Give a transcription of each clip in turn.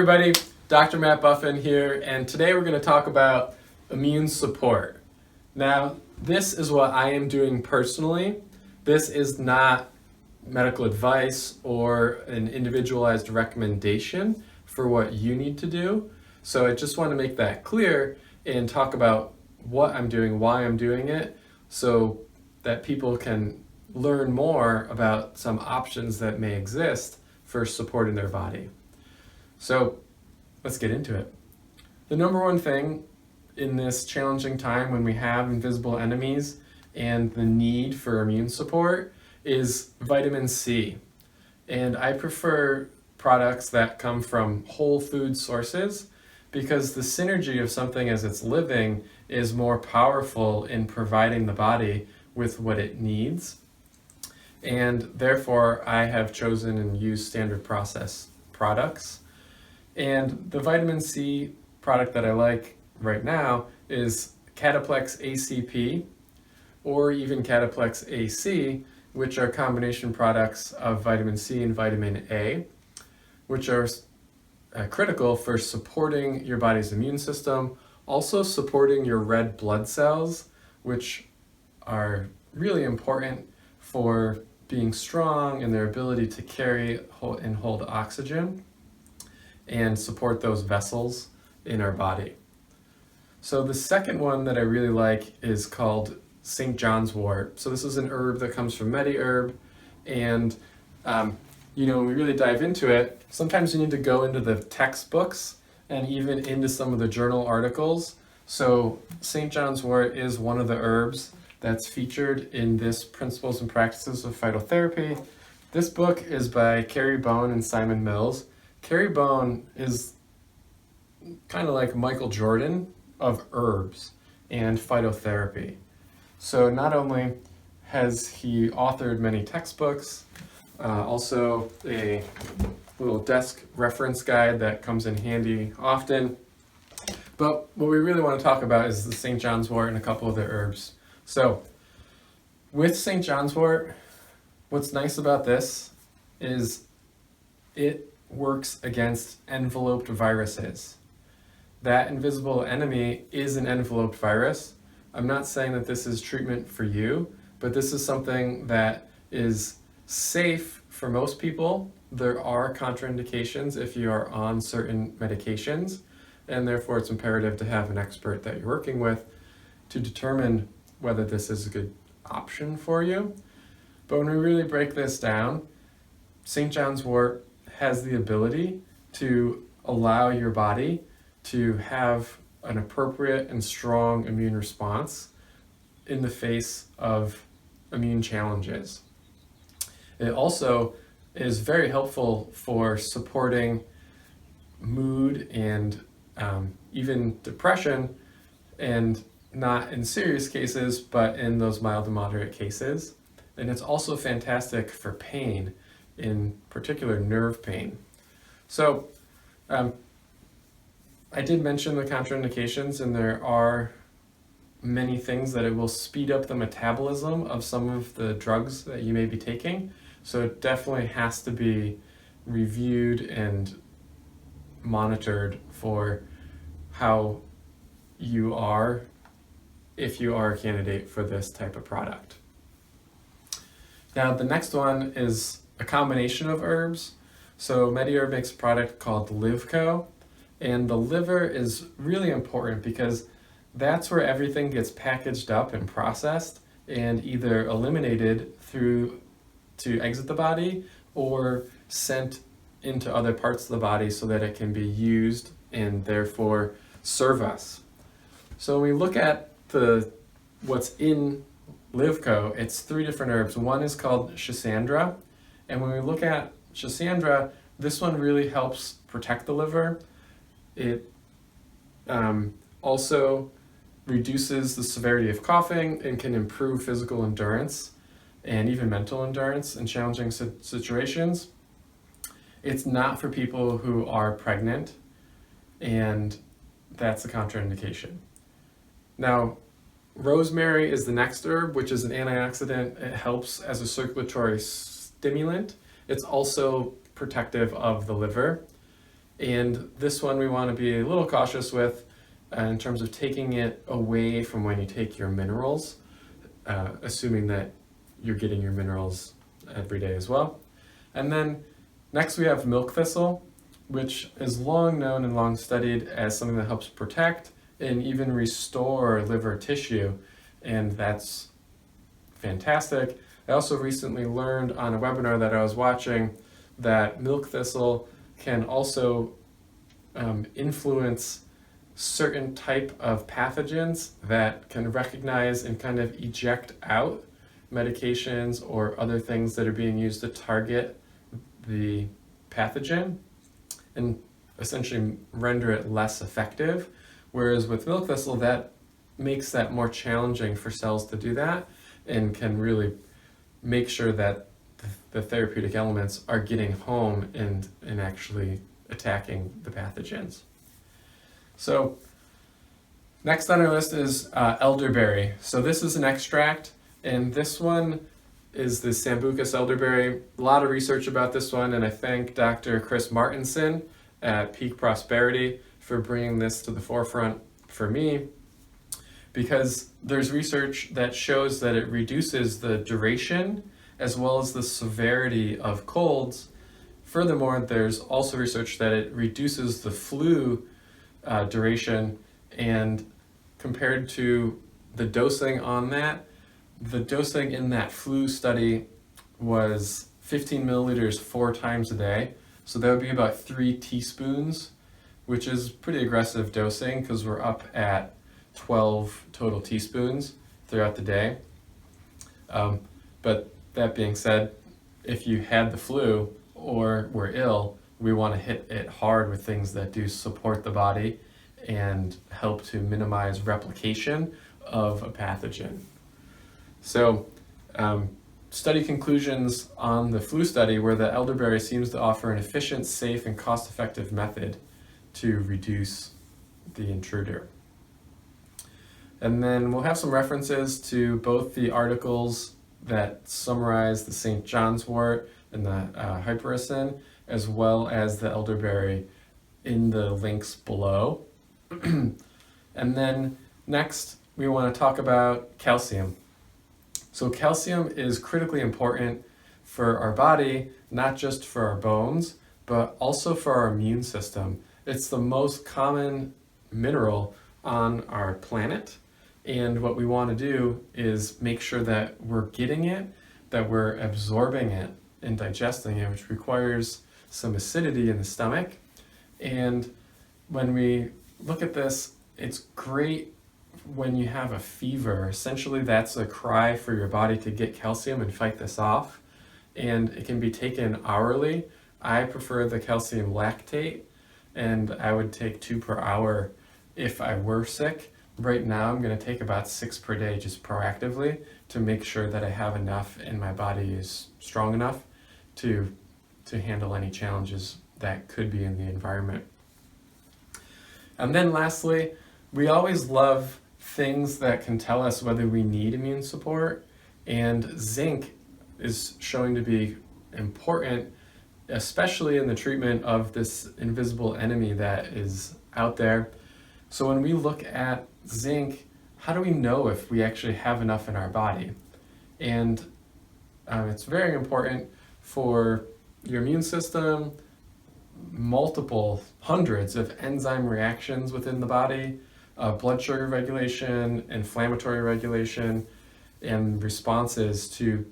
everybody, Dr. Matt Buffin here, and today we're going to talk about immune support. Now, this is what I am doing personally. This is not medical advice or an individualized recommendation for what you need to do. So I just want to make that clear and talk about what I'm doing, why I'm doing it, so that people can learn more about some options that may exist for supporting their body. So let's get into it. The number one thing in this challenging time when we have invisible enemies and the need for immune support is vitamin C. And I prefer products that come from whole food sources because the synergy of something as it's living is more powerful in providing the body with what it needs. And therefore, I have chosen and used standard process products. And the vitamin C product that I like right now is Cataplex ACP or even Cataplex AC, which are combination products of vitamin C and vitamin A, which are critical for supporting your body's immune system, also supporting your red blood cells, which are really important for being strong and their ability to carry and hold oxygen and support those vessels in our body. So the second one that I really like is called St. Johnswort. So this is an herb that comes from MediHerb, and when we really dive into it, sometimes you need to go into the textbooks and even into some of the journal articles. So St. Johnswort is one of the herbs that's featured in this Principles and Practices of Phytotherapy. This book is by Carrie Bone and Simon Mills. Carrie Bone is kind of like Michael Jordan of herbs and phytotherapy. So not only has he authored many textbooks, also a little desk reference guide that comes in handy often. But what we really want to talk about is the St. Johnswort and a couple of the herbs. So with St. Johnswort, what's nice about this is it works against enveloped viruses. That invisible enemy is an enveloped virus. I'm not saying that this is treatment for you, but this is something that is safe for most people. There are contraindications if you are on certain medications, and therefore it's imperative to have an expert that you're working with to determine whether this is a good option for you. But when we really break this down, St. Johnswort has the ability to allow your body to have an appropriate and strong immune response in the face of immune challenges. It also is very helpful for supporting mood and even depression, and not in serious cases, but in those mild to moderate cases. And it's also fantastic for pain, in particular nerve pain. So I did mention the contraindications, and there are many things that it will speed up the metabolism of some of the drugs that you may be taking. So it definitely has to be reviewed and monitored for how you are, if you are a candidate for this type of product. Now, the next one is a combination of herbs. So MediHerb makes a product called Livco, and the liver is really important because that's where everything gets packaged up and processed and either eliminated through to exit the body or sent into other parts of the body so that it can be used and therefore serve us. So when we look at what's in Livco, it's 3 different herbs. One is called Schisandra, and when we look at Schisandra, this one really helps protect the liver. It also reduces the severity of coughing and can improve physical endurance and even mental endurance in challenging situations. It's not for people who are pregnant, and that's a contraindication. Now, rosemary is the next herb, which is an antioxidant. It helps as a circulatory stimulant. It's also protective of the liver. And this one we want to be a little cautious with in terms of taking it away from when you take your minerals, assuming that you're getting your minerals every day as well. And then next we have milk thistle, which is long known and long studied as something that helps protect and even restore liver tissue, and that's fantastic. I also recently learned on a webinar that I was watching that milk thistle can also influence certain type of pathogens that can recognize and kind of eject out medications or other things that are being used to target the pathogen and essentially render it less effective. Whereas with milk thistle, that makes that more challenging for cells to do that and can really make sure that the therapeutic elements are getting home and actually attacking the pathogens. So next on our list is elderberry. So this is an extract, and this one is the Sambucus elderberry. A lot of research about this one, and I thank Dr. Chris Martinson at Peak Prosperity for bringing this to the forefront for me, because there's research that shows that it reduces the duration as well as the severity of colds. Furthermore, there's also research that it reduces the flu duration, and compared to the dosing on that, the dosing in that flu study was 15 milliliters 4 times a day. So that would be about 3 teaspoons, which is pretty aggressive dosing because we're up at 12 total teaspoons throughout the day. But that being said, if you had the flu or were ill, we want to hit it hard with things that do support the body and help to minimize replication of a pathogen. So study conclusions on the flu study were that elderberry seems to offer an efficient, safe, and cost-effective method to reduce the intruder. And then we'll have some references to both the articles that summarize the St. Johnswort and the hypericin, as well as the elderberry in the links below. And then next, we want to talk about calcium. So calcium is critically important for our body, not just for our bones, but also for our immune system. It's the most common mineral on our planet. And what we want to do is make sure that we're getting it, that we're absorbing it and digesting it, which requires some acidity in the stomach. And when we look at this, it's great when you have a fever. Essentially, that's a cry for your body to get calcium and fight this off. And it can be taken hourly. I prefer the calcium lactate, and I would take 2 per hour if I were sick. Right now, I'm going to take about 6 per day just proactively to make sure that I have enough and my body is strong enough to handle any challenges that could be in the environment. And then lastly, we always love things that can tell us whether we need immune support, and zinc is showing to be important, especially in the treatment of this invisible enemy that is out there. So when we look at zinc, how do we know if we actually have enough in our body? And it's very important for your immune system, multiple hundreds of enzyme reactions within the body, blood sugar regulation, inflammatory regulation, and responses to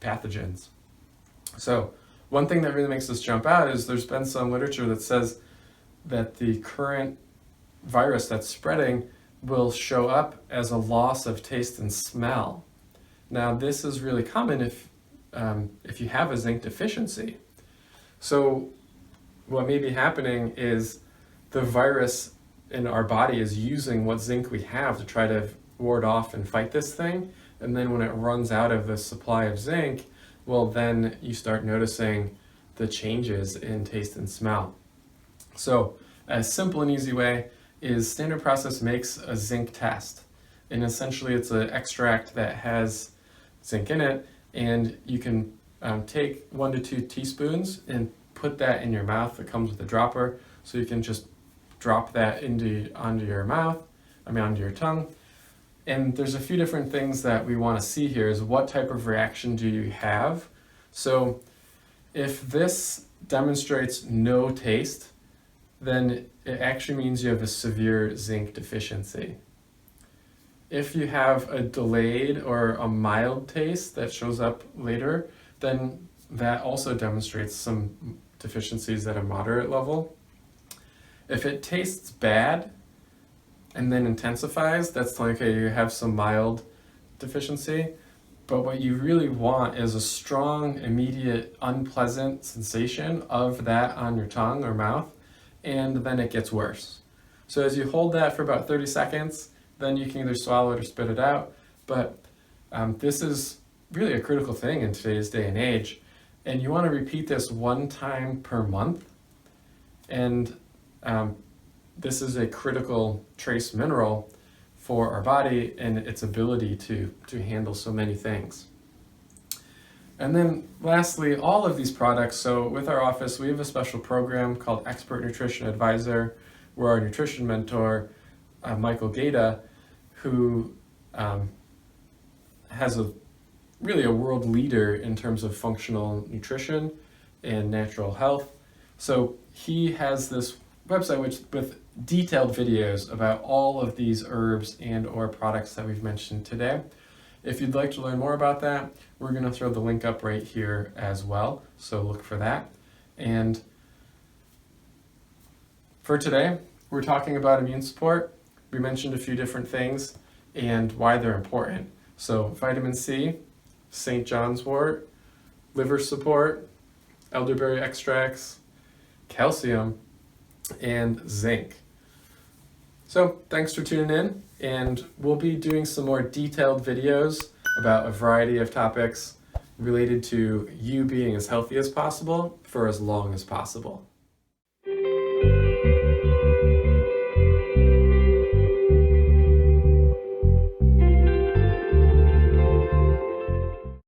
pathogens. So one thing that really makes this jump out is there's been some literature that says that the current virus that's spreading will show up as a loss of taste and smell. Now, this is really common if you have a zinc deficiency. So what may be happening is the virus in our body is using what zinc we have to try to ward off and fight this thing. And then when it runs out of the supply of zinc, well, then you start noticing the changes in taste and smell. So a simple and easy way is Standard Process makes a zinc test. And essentially it's an extract that has zinc in it, and you can take 1 to 2 teaspoons and put put that in your mouth. It comes with a dropper, so you can just drop that onto your mouth, onto your tongue. And there's a few different things that we want to see here is what type of reaction do you have? So if this demonstrates no taste, then it actually means you have a severe zinc deficiency. If you have a delayed or a mild taste that shows up later, then that also demonstrates some deficiencies at a moderate level. If it tastes bad and then intensifies, that's like, okay, you have some mild deficiency. But what you really want is a strong, immediate, unpleasant sensation of that on your tongue or mouth, and then it gets worse. So as you hold that for about 30 seconds, then you can either swallow it or spit it out. But this is really a critical thing in today's day and age. And you want to repeat this 1 time per month. And this is a critical trace mineral for our body and its ability to handle so many things. And then lastly, all of these products, so with our office, we have a special program called Expert Nutrition Advisor, where our nutrition mentor, Michael Gaeta, who has really a world leader in terms of functional nutrition and natural health. So he has this website with detailed videos about all of these herbs and or products that we've mentioned today. If you'd like to learn more about that, we're going to throw the link up right here as well, so look for that. And for today, we're talking about immune support. We mentioned a few different things and why they're important. So vitamin C, St. Johnswort, liver support, elderberry extracts, calcium, and zinc. So thanks for tuning in, and we'll be doing some more detailed videos about a variety of topics related to you being as healthy as possible for as long as possible.